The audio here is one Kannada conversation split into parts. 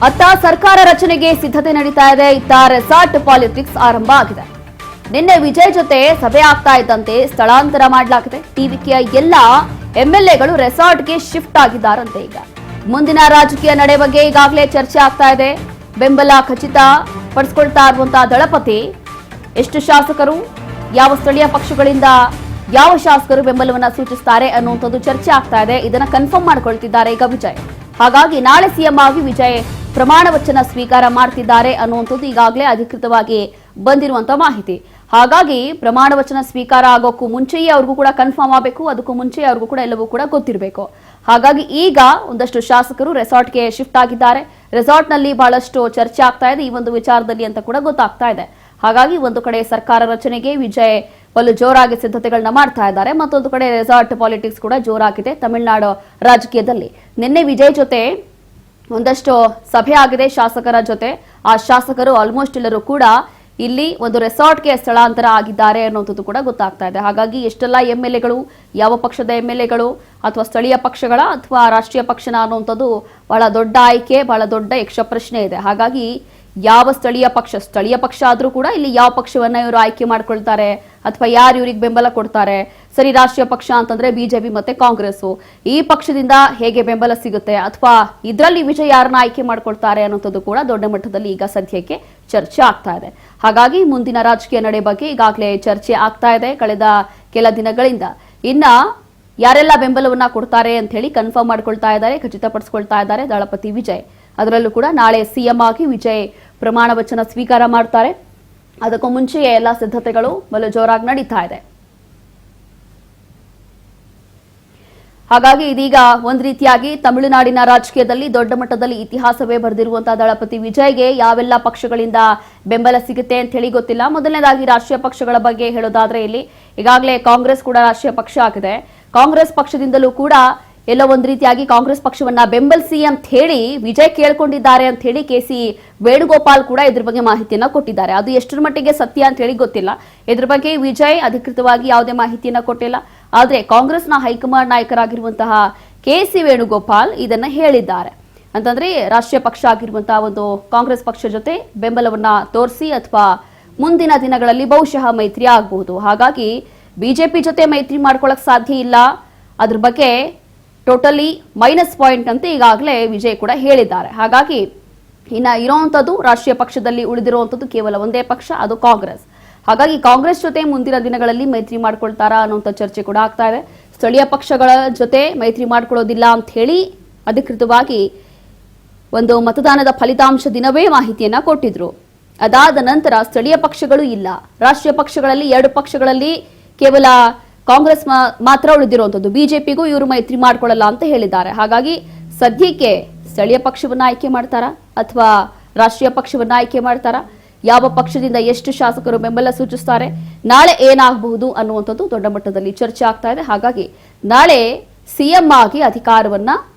ಅತ್ತ ಸರ್ಕಾರ ರಚನೆಗೆ ಸಿದ್ಧತೆ ನಡೀತಾ ಇದೆ. ಇತ್ತ ರೆಸಾರ್ಟ್ ಪಾಲಿಟಿಕ್ಸ್ ಆರಂಭ ಆಗಿದೆ. ನಿನ್ನೆ ವಿಜಯ್ ಜೊತೆ ಸಭೆ ಆಗ್ತಾ ಇದ್ದಂತೆ ಸ್ಥಳಾಂತರ ಮಾಡಲಾಗಿದೆ. ಟಿವಿಕೆಯ ಎಲ್ಲ ಎಂಎಲ್ಎಗಳು ರೆಸಾರ್ಟ್ಗೆ ಶಿಫ್ಟ್ ಆಗಿದ್ದಾರಂತೆ. ಈಗ ಮುಂದಿನ ರಾಜಕೀಯ ನಡೆ ಬಗ್ಗೆ ಈಗಾಗಲೇ ಚರ್ಚೆ ಆಗ್ತಾ ಇದೆ. ಬೆಂಬಲ ಖಚಿತ ಪಡಿಸಿಕೊಳ್ತಾ ಇರುವಂತಹ ದಳಪತಿ ಎಷ್ಟು ಶಾಸಕರು, ಯಾವ ಸ್ಥಳೀಯ ಪಕ್ಷಗಳಿಂದ ಯಾವ ಶಾಸಕರು ಬೆಂಬಲವನ್ನ ಸೂಚಿಸುತ್ತಾರೆ ಅನ್ನುವಂಥದ್ದು ಚರ್ಚೆ ಆಗ್ತಾ ಇದೆ. ಇದನ್ನ ಕನ್ಫರ್ಮ್ ಮಾಡಿಕೊಳ್ತಿದ್ದಾರೆ ಈಗ ವಿಜಯ್. ಹಾಗಾಗಿ ನಾಳೆ ಸಿಎಂ ಆಗಿ ವಿಜಯ್ ಪ್ರಮಾಣ ವಚನ ಸ್ವೀಕಾರ ಮಾಡ್ತಿದ್ದಾರೆ ಅನ್ನುವಂಥದ್ದು ಈಗಾಗಲೇ ಅಧಿಕೃತವಾಗಿ ಬಂದಿರುವಂತಹ ಮಾಹಿತಿ. ಹಾಗಾಗಿ ಪ್ರಮಾಣ ವಚನ ಸ್ವೀಕಾರ ಆಗೋಕ್ಕೂ ಮುಂಚೆಯೇ ಅವ್ರಿಗೂ ಕೂಡ ಕನ್ಫರ್ಮ್ ಆಗಬೇಕು, ಅದಕ್ಕೂ ಮುಂಚೆಯೇ ಅವ್ರಿಗೂ ಕೂಡ ಎಲ್ಲವೂ ಕೂಡ ಗೊತ್ತಿರಬೇಕು. ಹಾಗಾಗಿ ಈಗ ಒಂದಷ್ಟು ಶಾಸಕರು ರೆಸಾರ್ಟ್ಗೆ ಶಿಫ್ಟ್ ಆಗಿದ್ದಾರೆ. ರೆಸಾರ್ಟ್ನಲ್ಲಿ ಬಹಳಷ್ಟು ಚರ್ಚೆ ಆಗ್ತಾ ಇದೆ ಈ ಒಂದು ವಿಚಾರದಲ್ಲಿ ಅಂತ ಕೂಡ ಗೊತ್ತಾಗ್ತಾ ಇದೆ. ಹಾಗಾಗಿ ಒಂದು ಕಡೆ ಸರ್ಕಾರ ರಚನೆಗೆ ವಿಜಯ್ ಬಲು ಜೋರಾಗಿ ಸಿದ್ಧತೆಗಳನ್ನ ಮಾಡ್ತಾ ಇದ್ದಾರೆ, ಮತ್ತೊಂದು ಕಡೆ ರೆಸಾರ್ಟ್ ಪಾಲಿಟಿಕ್ಸ್ ಕೂಡ ಜೋರಾಗಿದೆ ತಮಿಳುನಾಡು ರಾಜಕೀಯದಲ್ಲಿ. ನಿನ್ನೆ ವಿಜಯ್ ಜೊತೆ ಒಂದಷ್ಟು ಸಭೆ ಆಗಿದೆ ಶಾಸಕರ ಜೊತೆ. ಆ ಶಾಸಕರು ಆಲ್ಮೋಸ್ಟ್ ಎಲ್ಲರೂ ಕೂಡ ಇಲ್ಲಿ ಒಂದು ರೆಸಾರ್ಟ್ಗೆ ಸ್ಥಳಾಂತರ ಆಗಿದ್ದಾರೆ ಅನ್ನೋದು ಕೂಡ ಗೊತ್ತಾಗ್ತಾ ಇದೆ. ಹಾಗಾಗಿ ಎಷ್ಟೆಲ್ಲ ಎಂಎಲ್ಎಗಳು, ಯಾವ ಪಕ್ಷದ ಎಂಎಲ್ಎಗಳು ಅಥವಾ ಸ್ಥಳೀಯ ಪಕ್ಷಗಳ ಅಥವಾ ರಾಷ್ಟ್ರೀಯ ಪಕ್ಷನ ಅನ್ನುವಂಥದ್ದು ಬಹಳ ದೊಡ್ಡ ಆಯ್ಕೆ, ಬಹಳ ದೊಡ್ಡ ಯಕ್ಷ ಪ್ರಶ್ನೆ ಇದೆ. ಹಾಗಾಗಿ ಯಾವ ಸ್ಥಳೀಯ ಪಕ್ಷ ಆದ್ರೂ ಕೂಡ ಇಲ್ಲಿ ಯಾವ ಪಕ್ಷವನ್ನ ಇವರು ಆಯ್ಕೆ ಮಾಡ್ಕೊಳ್ತಾರೆ ಅಥವಾ ಯಾರು ಇವರಿಗೆ ಬೆಂಬಲ ಕೊಡ್ತಾರೆ. ಸರಿ, ರಾಷ್ಟ್ರೀಯ ಪಕ್ಷ ಅಂತಂದ್ರೆ ಬಿಜೆಪಿ ಮತ್ತೆ ಕಾಂಗ್ರೆಸ್, ಈ ಪಕ್ಷದಿಂದ ಹೇಗೆ ಬೆಂಬಲ ಸಿಗುತ್ತೆ ಅಥವಾ ಇದರಲ್ಲಿ ವಿಜಯ್ ಯಾರನ್ನ ಆಯ್ಕೆ ಮಾಡ್ಕೊಳ್ತಾರೆ ಅನ್ನೋದು ಕೂಡ ದೊಡ್ಡ ಮಟ್ಟದಲ್ಲಿ ಈಗ ಸದ್ಯಕ್ಕೆ ಚರ್ಚೆ ಆಗ್ತಾ ಇದೆ. ಹಾಗಾಗಿ ಮುಂದಿನ ರಾಜಕೀಯ ನಡೆ ಬಗ್ಗೆ ಈಗಾಗಲೇ ಚರ್ಚೆ ಆಗ್ತಾ ಇದೆ ಕಳೆದ ಕೆಲ ದಿನಗಳಿಂದ. ಇನ್ನ ಯಾರೆಲ್ಲ ಬೆಂಬಲವನ್ನ ಕೊಡ್ತಾರೆ ಅಂತ ಹೇಳಿ ಕನ್ಫರ್ಮ್ ಮಾಡ್ಕೊಳ್ತಾ ಇದ್ದಾರೆ, ಖಚಿತಪಡಿಸಿಕೊಳ್ತಾ ಇದ್ದಾರೆ ದಳಪತಿ ವಿಜಯ್. ಅದರಲ್ಲೂ ಕೂಡ ನಾಳೆ ಸಿಎಂ ಆಗಿ ವಿಜಯ್ ಪ್ರಮಾಣ ವಚನ ಸ್ವೀಕಾರ ಮಾಡ್ತಾರೆ. ಅದಕ್ಕೂ ಮುಂಚೆಯೇ ಎಲ್ಲ ಸಿದ್ಧತೆಗಳು ಬಲು ಜೋರಾಗಿ ನಡೀತಾ ಇದೆ. ಹಾಗಾಗಿ ಇದೀಗ ಒಂದ್ ರೀತಿಯಾಗಿ ತಮಿಳುನಾಡಿನ ರಾಜಕೀಯದಲ್ಲಿ ದೊಡ್ಡ ಮಟ್ಟದಲ್ಲಿ ಇತಿಹಾಸವೇ ಬರೆದಿರುವಂತಹ ದಳಪತಿ ವಿಜಯ್ಗೆ ಯಾವೆಲ್ಲ ಪಕ್ಷಗಳಿಂದ ಬೆಂಬಲ ಸಿಗುತ್ತೆ ಅಂತ ಹೇಳಿ ಗೊತ್ತಿಲ್ಲ. ಮೊದಲನೇದಾಗಿ ರಾಷ್ಟ್ರೀಯ ಪಕ್ಷಗಳ ಬಗ್ಗೆ ಹೇಳೋದಾದ್ರೆ ಇಲ್ಲಿ ಈಗಾಗಲೇ ಕಾಂಗ್ರೆಸ್ ಕೂಡ ರಾಷ್ಟ್ರೀಯ ಪಕ್ಷ ಆಗಿದೆ. ಕಾಂಗ್ರೆಸ್ ಪಕ್ಷದಿಂದಲೂ ಕೂಡ ಎಲ್ಲ ಒಂದ್ ರೀತಿಯಾಗಿ ಕಾಂಗ್ರೆಸ್ ಪಕ್ಷವನ್ನ ಬೆಂಬಲಿಸಿ ಅಂತ ಹೇಳಿ ವಿಜಯ್ ಕೇಳ್ಕೊಂಡಿದ್ದಾರೆ ಅಂತ ಹೇಳಿ ಕೆಸಿ ವೇಣುಗೋಪಾಲ್ ಕೂಡ ಇದ್ರ ಬಗ್ಗೆ ಮಾಹಿತಿಯನ್ನ ಕೊಟ್ಟಿದ್ದಾರೆ. ಅದು ಎಷ್ಟರ ಮಟ್ಟಿಗೆ ಸತ್ಯ ಅಂತ ಹೇಳಿ ಗೊತ್ತಿಲ್ಲ. ಇದ್ರ ಬಗ್ಗೆ ವಿಜಯ್ ಅಧಿಕೃತವಾಗಿ ಯಾವುದೇ ಮಾಹಿತಿಯನ್ನ ಕೊಟ್ಟಿಲ್ಲ. ಆದ್ರೆ ಕಾಂಗ್ರೆಸ್ನ ಹೈಕಮಾಂಡ್ ನಾಯಕರಾಗಿರುವಂತಹ ಕೆಸಿ ವೇಣುಗೋಪಾಲ್ ಇದನ್ನ ಹೇಳಿದ್ದಾರೆ. ಅಂತಂದ್ರೆ ರಾಷ್ಟ್ರೀಯ ಪಕ್ಷ ಆಗಿರುವಂತಹ ಒಂದು ಕಾಂಗ್ರೆಸ್ ಪಕ್ಷ ಜೊತೆ ಬೆಂಬಲವನ್ನ ತೋರಿಸಿ ಅಥವಾ ಮುಂದಿನ ದಿನಗಳಲ್ಲಿ ಬಹುಶಃ ಮೈತ್ರಿ ಆಗಬಹುದು. ಹಾಗಾಗಿ ಬಿಜೆಪಿ ಜೊತೆ ಮೈತ್ರಿ ಮಾಡ್ಕೊಳಕ್ ಸಾಧ್ಯ ಇಲ್ಲ, ಅದ್ರ ಬಗ್ಗೆ ಟೋಟಲಿ ಮೈನಸ್ ಪಾಯಿಂಟ್ ಅಂತ ಈಗಾಗಲೇ ವಿಜಯ್ ಕೂಡ ಹೇಳಿದ್ದಾರೆ. ಹಾಗಾಗಿ ಇನ್ನ ಇರುವಂತದ್ದು ರಾಷ್ಟ್ರೀಯ ಪಕ್ಷದಲ್ಲಿ ಉಳಿದಿರುವಂತದ್ದು ಕೇವಲ ಒಂದೇ ಪಕ್ಷ, ಅದು ಕಾಂಗ್ರೆಸ್. ಹಾಗಾಗಿ ಕಾಂಗ್ರೆಸ್ ಜೊತೆ ಮುಂದಿನ ದಿನಗಳಲ್ಲಿ ಮೈತ್ರಿ ಮಾಡ್ಕೊಳ್ತಾರಾ ಅನ್ನುವಂಥ ಚರ್ಚೆ ಕೂಡ ಆಗ್ತಾ ಇದೆ. ಸ್ಥಳೀಯ ಪಕ್ಷಗಳ ಜೊತೆ ಮೈತ್ರಿ ಮಾಡ್ಕೊಳ್ಳೋದಿಲ್ಲ ಅಂತ ಹೇಳಿ ಅಧಿಕೃತವಾಗಿ ಒಂದು ಮತದಾನದ ಫಲಿತಾಂಶ ದಿನವೇ ಮಾಹಿತಿಯನ್ನ ಕೊಟ್ಟಿದ್ರು. ಅದಾದ ನಂತರ ಸ್ಥಳೀಯ ಪಕ್ಷಗಳು ಇಲ್ಲ, ರಾಷ್ಟ್ರೀಯ ಪಕ್ಷಗಳಲ್ಲಿ 2 ಪಕ್ಷಗಳಲ್ಲಿ ಕೇವಲ ಕಾಂಗ್ರೆಸ್ ಮಾತ್ರ ಉಳಿದಿರುವಂತದ್ದು, ಬಿಜೆಪಿಗೂ ಇವರು ಮೈತ್ರಿ ಮಾಡ್ಕೊಳ್ಳಲ್ಲ ಅಂತ ಹೇಳಿದ್ದಾರೆ. ಹಾಗಾಗಿ ಸದ್ಯಕ್ಕೆ ಸ್ಥಳೀಯ ಪಕ್ಷವನ್ನ ಆಯ್ಕೆ ಮಾಡ್ತಾರಾ ಅಥವಾ ರಾಷ್ಟ್ರೀಯ ಪಕ್ಷವನ್ನ ಆಯ್ಕೆ ಮಾಡ್ತಾರಾ, ಯಾವ ಪಕ್ಷದಿಂದ ಎಷ್ಟು ಶಾಸಕರು ಬೆಂಬಲ ಸೂಚಿಸ್ತಾರೆ, ನಾಳೆ ಏನಾಗಬಹುದು ಅನ್ನುವಂಥದ್ದು ದೊಡ್ಡ ಮಟ್ಟದಲ್ಲಿ ಚರ್ಚೆ ಆಗ್ತಾ ಇದೆ. ಹಾಗಾಗಿ ನಾಳೆ ಸಿಎಂ ಆಗಿ ಅಧಿಕಾರವನ್ನ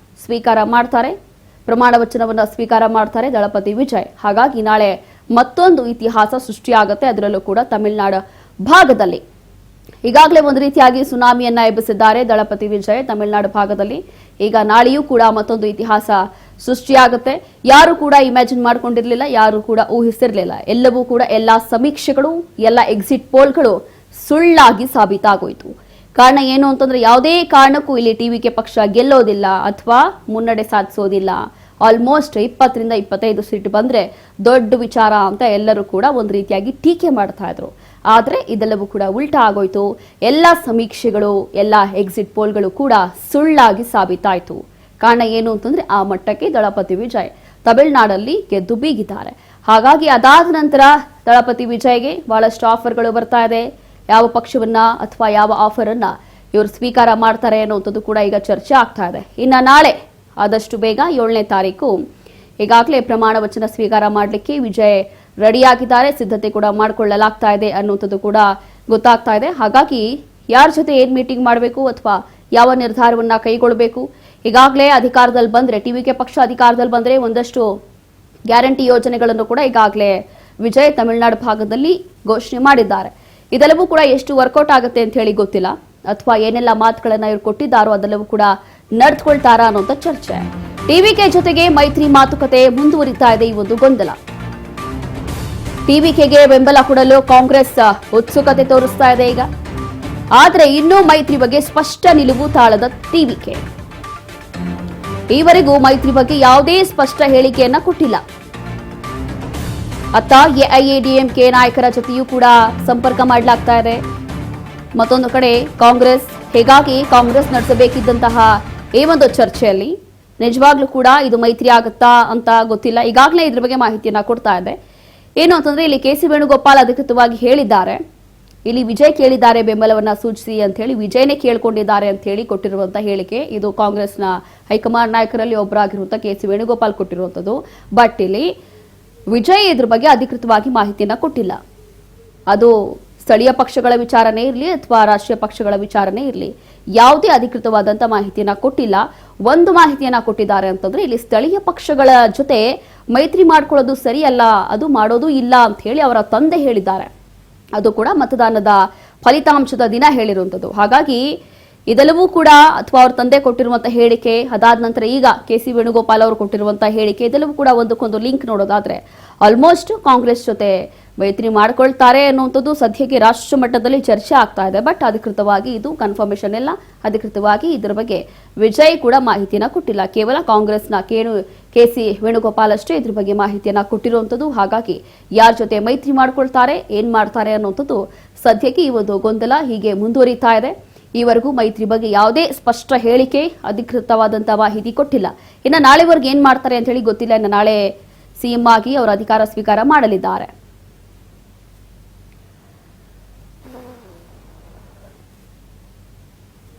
ಸ್ವೀಕಾರ ಮಾಡ್ತಾರೆ, ಪ್ರಮಾಣ ವಚನವನ್ನ ಸ್ವೀಕಾರ ಮಾಡ್ತಾರೆ ದಳಪತಿ ವಿಜಯ್. ಹಾಗಾಗಿ ನಾಳೆ ಮತ್ತೊಂದು ಇತಿಹಾಸ ಸೃಷ್ಟಿಯಾಗುತ್ತೆ, ಅದರಲ್ಲೂ ಕೂಡ ತಮಿಳುನಾಡು ಭಾಗದಲ್ಲಿ. ಈಗಾಗಲೇ ಒಂದು ರೀತಿಯಾಗಿ ಸುನಾಮಿಯನ್ನ ಎಬ್ಬಿಸಿದ್ದಾರೆ ದಳಪತಿ ವಿಜಯ್ ತಮಿಳುನಾಡು ಭಾಗದಲ್ಲಿ. ಈಗ ನಾಳೆಯೂ ಕೂಡ ಮತ್ತೊಂದು ಇತಿಹಾಸ ಸೃಷ್ಟಿಯಾಗುತ್ತೆ. ಯಾರು ಕೂಡ ಇಮ್ಯಾಜಿನ್ ಮಾಡ್ಕೊಂಡಿರ್ಲಿಲ್ಲ, ಯಾರು ಕೂಡ ಊಹಿಸಿರ್ಲಿಲ್ಲ. ಎಲ್ಲವೂ ಕೂಡ ಎಲ್ಲಾ ಸಮೀಕ್ಷೆಗಳು, ಎಲ್ಲ ಎಕ್ಸಿಟ್ ಪೋಲ್ಗಳು ಸುಳ್ಳಾಗಿ ಸಾಬೀತಾಗೋಯ್ತು. ಕಾರಣ ಏನು ಅಂತಂದ್ರೆ ಯಾವುದೇ ಕಾರಣಕ್ಕೂ ಇಲ್ಲಿ ಟಿವಿಕೆ ಪಕ್ಷ ಗೆಲ್ಲೋದಿಲ್ಲ ಅಥವಾ ಮುನ್ನಡೆ ಸಾಧಿಸೋದಿಲ್ಲ. ಆಲ್ಮೋಸ್ಟ್ 20ರಿಂದ 25 ಸೀಟ್ ಬಂದ್ರೆ ದೊಡ್ಡ ವಿಚಾರ ಅಂತ ಎಲ್ಲರೂ ಕೂಡ ಒಂದು ರೀತಿಯಾಗಿ ಟೀಕೆ ಮಾಡ್ತಾ ಇದ್ರು. ಆದ್ರೆ ಇದೆಲ್ಲವೂ ಕೂಡ ಉಲ್ಟಾ ಆಗೋಯ್ತು. ಎಲ್ಲ ಸಮೀಕ್ಷೆಗಳು, ಎಲ್ಲ ಎಕ್ಸಿಟ್ ಪೋಲ್ಗಳು ಕೂಡ ಸುಳ್ಳಾಗಿ ಸಾಬೀತಾಯ್ತು. ಕಾರಣ ಏನು ಅಂತಂದ್ರೆ ಆ ಮಟ್ಟಕ್ಕೆ ದಳಪತಿ ವಿಜಯ್ ತಮಿಳುನಾಡಲ್ಲಿ ಗೆದ್ದು ಬೀಗಿದ್ದಾರೆ. ಹಾಗಾಗಿ ಅದಾದ ನಂತರ ದಳಪತಿ ವಿಜಯ್ಗೆ ಬಹಳಷ್ಟು ಆಫರ್ಗಳು ಬರ್ತಾ ಇದೆ. ಯಾವ ಪಕ್ಷವನ್ನ ಅಥವಾ ಯಾವ ಆಫರ್ ಅನ್ನ ಇವರು ಸ್ವೀಕಾರ ಮಾಡ್ತಾರೆ ಅನ್ನೋಂಥದ್ದು ಕೂಡ ಈಗ ಚರ್ಚೆ ಆಗ್ತಾ ಇದೆ. ಇನ್ನ ನಾಳೆ ಆದಷ್ಟು ಬೇಗ 7ನೇ ತಾರೀಕು ಈಗಾಗಲೇ ಪ್ರಮಾಣ ವಚನ ಸ್ವೀಕಾರ ಮಾಡಲಿಕ್ಕೆ ವಿಜಯ್ ರೆಡಿಯಾಗಿದ್ದಾರೆ, ಸಿದ್ಧತೆ ಕೂಡ ಮಾಡಿಕೊಳ್ಳಲಾಗ್ತಾ ಇದೆ ಅನ್ನುವಂಥದ್ದು ಕೂಡ ಗೊತ್ತಾಗ್ತಾ ಇದೆ. ಹಾಗಾಗಿ ಯಾರ ಜೊತೆ ಏನ್ ಮೀಟಿಂಗ್ ಮಾಡಬೇಕು ಅಥವಾ ಯಾವ ನಿರ್ಧಾರವನ್ನ ಕೈಗೊಳ್ಳಬೇಕು, ಈಗಾಗಲೇ ಅಧಿಕಾರದಲ್ಲಿ ಬಂದ್ರೆ ಟಿವಿಕೆ ಪಕ್ಷ ಅಧಿಕಾರದಲ್ಲಿ ಬಂದ್ರೆ ಒಂದಷ್ಟು ಗ್ಯಾರಂಟಿ ಯೋಜನೆಗಳನ್ನು ಕೂಡ ಈಗಾಗಲೇ ವಿಜಯ್ ತಮಿಳುನಾಡು ಭಾಗದಲ್ಲಿ ಘೋಷಣೆ ಮಾಡಿದ್ದಾರೆ. ಇದೆಲ್ಲವೂ ಕೂಡ ಎಷ್ಟು ವರ್ಕೌಟ್ ಆಗುತ್ತೆ ಅಂತ ಹೇಳಿ ಗೊತ್ತಿಲ್ಲ, ಅಥವಾ ಏನೆಲ್ಲ ಮಾತುಗಳನ್ನ ಇವರು ಕೊಟ್ಟಿದ್ದಾರೋ ಅದೆಲ್ಲವೂ ಕೂಡ ನಡೆದುಕೊಳ್ತಾರಾ ಅನ್ನೋಂಥ ಚರ್ಚೆ. ಟಿವಿಕೆ ಜೊತೆಗೆ ಮೈತ್ರಿ ಮಾತುಕತೆ ಮುಂದುವರಿತಾ ಇದೆ ಈ ಒಂದು ಗೊಂದಲ. ಟಿವಿಕೆಗೆ ಬೆಂಬಲ ಕೊಡಲು ಕಾಂಗ್ರೆಸ್ ಉತ್ಸುಕತೆ ತೋರಿಸ್ತಾ ಇದೆ ಈಗ. ಆದರೆ ಇನ್ನೂ ಮೈತ್ರಿ ಬಗ್ಗೆ ಸ್ಪಷ್ಟ ನಿಲುವು ತಾಳದ ಟಿವಿಕೆ. ಈವರೆಗೂ ಮೈತ್ರಿ ಬಗ್ಗೆ ಯಾವುದೇ ಸ್ಪಷ್ಟ ಹೇಳಿಕೆಯನ್ನ ಕೊಟ್ಟಿಲ್ಲ. ಅತ್ತ ಎಐಎಡಿಎಂಕೆ ನಾಯಕರ ಜೊತೆಯೂ ಕೂಡ ಸಂಪರ್ಕ ಮಾಡಲಾಗ್ತಾ ಇದೆ. ಮತ್ತೊಂದು ಕಡೆ ಕಾಂಗ್ರೆಸ್, ಹೀಗಾಗಿ ಕಾಂಗ್ರೆಸ್ ನಡೆಸಬೇಕಿದ್ದಂತಹ ಈ ಒಂದು ಚರ್ಚೆಯಲ್ಲಿ ನಿಜವಾಗ್ಲೂ ಕೂಡ ಇದು ಮೈತ್ರಿ ಆಗುತ್ತಾ ಅಂತ ಗೊತ್ತಿಲ್ಲ. ಈಗಾಗಲೇ ಇದ್ರ ಬಗ್ಗೆ ಮಾಹಿತಿಯನ್ನ ಕೊಡ್ತಾ ಇದೆ. ಏನು ಅಂತಂದ್ರೆ ಇಲ್ಲಿ ಕೆ ಸಿ ವೇಣುಗೋಪಾಲ್ ಅಧಿಕೃತವಾಗಿ ಹೇಳಿದ್ದಾರೆ, ಇಲ್ಲಿ ವಿಜಯ್ ಕೇಳಿದ್ದಾರೆ ಬೆಂಬಲವನ್ನ ಸೂಚಿಸಿ ಅಂತ ಹೇಳಿ, ವಿಜಯ್ನೇ ಕೇಳ್ಕೊಂಡಿದ್ದಾರೆ ಅಂತ ಹೇಳಿ ಕೊಟ್ಟಿರುವಂತಹ ಹೇಳಿಕೆ. ಇದು ಕಾಂಗ್ರೆಸ್ನ ಹೈಕಮಾಂಡ್ ನಾಯಕರಲ್ಲಿ ಒಬ್ಬರಾಗಿರುವಂತಹ ಕೆ ಸಿ ವೇಣುಗೋಪಾಲ್ ಕೊಟ್ಟಿರುವಂತದ್ದು. ಬಟ್ ಇಲ್ಲಿ ವಿಜಯ್ ಇದ್ರ ಬಗ್ಗೆ ಅಧಿಕೃತವಾಗಿ ಮಾಹಿತಿಯನ್ನ ಕೊಟ್ಟಿಲ್ಲ. ಅದು ಸ್ಥಳೀಯ ಪಕ್ಷಗಳ ವಿಚಾರನೇ ಇರಲಿ ಅಥವಾ ರಾಷ್ಟ್ರೀಯ ಪಕ್ಷಗಳ ವಿಚಾರನೇ ಇರಲಿ, ಯಾವುದೇ ಅಧಿಕೃತವಾದಂತಹ ಮಾಹಿತಿಯನ್ನ ಕೊಟ್ಟಿಲ್ಲ. ಒಂದು ಮಾಹಿತಿಯನ್ನ ಕೊಟ್ಟಿದ್ದಾರೆ ಅಂತಂದ್ರೆ ಇಲ್ಲಿ ಸ್ಥಳೀಯ ಪಕ್ಷಗಳ ಜೊತೆ ಮೈತ್ರಿ ಮಾಡ್ಕೊಳ್ಳೋದು ಸರಿಯಲ್ಲ, ಅದು ಮಾಡೋದು ಇಲ್ಲ ಅಂತ ಹೇಳಿ ಅವರ ತಂದೆ ಹೇಳಿದ್ದಾರೆ. ಅದು ಕೂಡ ಮತದಾನದ ಫಲಿತಾಂಶದ ದಿನ ಹೇಳಿರುವಂಥದ್ದು. ಹಾಗಾಗಿ ಇದೆಲ್ಲವೂ ಕೂಡ ಅಥವಾ ಅವ್ರ ತಂದೆ ಕೊಟ್ಟಿರುವಂತಹ ಹೇಳಿಕೆ, ಅದಾದ ನಂತರ ಈಗ ಕೆ ಸಿ ವೇಣುಗೋಪಾಲ್ ಅವರು ಕೊಟ್ಟಿರುವಂತಹ ಹೇಳಿಕೆ, ಇದೆಲ್ಲವೂ ಕೂಡ ಒಂದಕ್ಕೊಂದು ಲಿಂಕ್ ನೋಡೋದಾದ್ರೆ ಆಲ್ಮೋಸ್ಟ್ ಕಾಂಗ್ರೆಸ್ ಜೊತೆ ಮೈತ್ರಿ ಮಾಡ್ಕೊಳ್ತಾರೆ ಅನ್ನುವಂಥದ್ದು ಸದ್ಯಕ್ಕೆ ರಾಷ್ಟ್ರ ಮಟ್ಟದಲ್ಲಿ ಚರ್ಚೆ ಆಗ್ತಾ ಇದೆ. ಬಟ್ ಅಧಿಕೃತವಾಗಿ ಇದು ಕನ್ಫರ್ಮೇಶನ್ ಇಲ್ಲ. ಅಧಿಕೃತವಾಗಿ ಇದರ ಬಗ್ಗೆ ವಿಜಯ್ ಕೂಡ ಮಾಹಿತಿಯನ್ನ ಕೊಟ್ಟಿಲ್ಲ. ಕೇವಲ ಕಾಂಗ್ರೆಸ್ನ ಕೆ ಸಿ ವೇಣುಗೋಪಾಲ್ ಅಷ್ಟೇ ಇದ್ರ ಬಗ್ಗೆ ಮಾಹಿತಿಯನ್ನ ಕೊಟ್ಟಿರುವಂಥದ್ದು. ಹಾಗಾಗಿ ಯಾರ ಜೊತೆ ಮೈತ್ರಿ ಮಾಡ್ಕೊಳ್ತಾರೆ, ಏನ್ ಮಾಡ್ತಾರೆ ಅನ್ನುವಂಥದ್ದು ಸದ್ಯಕ್ಕೆ ಈ ಒಂದು ಗೊಂದಲ ಹೀಗೆ ಮುಂದುವರಿತಾ ಇದೆ. ಈವರೆಗೂ ಮೈತ್ರಿ ಬಗ್ಗೆ ಯಾವುದೇ ಸ್ಪಷ್ಟ ಹೇಳಿಕೆ, ಅಧಿಕೃತವಾದಂತಹ ಮಾಹಿತಿ ಕೊಟ್ಟಿಲ್ಲ. ಇನ್ನು ನಾಳೆವರೆಗೆ ಏನ್ ಮಾಡ್ತಾರೆ ಅಂತ ಹೇಳಿ ಗೊತ್ತಿಲ್ಲ. ಇನ್ನು ನಾಳೆ ಸಿಎಂ ಆಗಿ ಅವರು ಅಧಿಕಾರ ಸ್ವೀಕಾರ ಮಾಡಲಿದ್ದಾರೆ.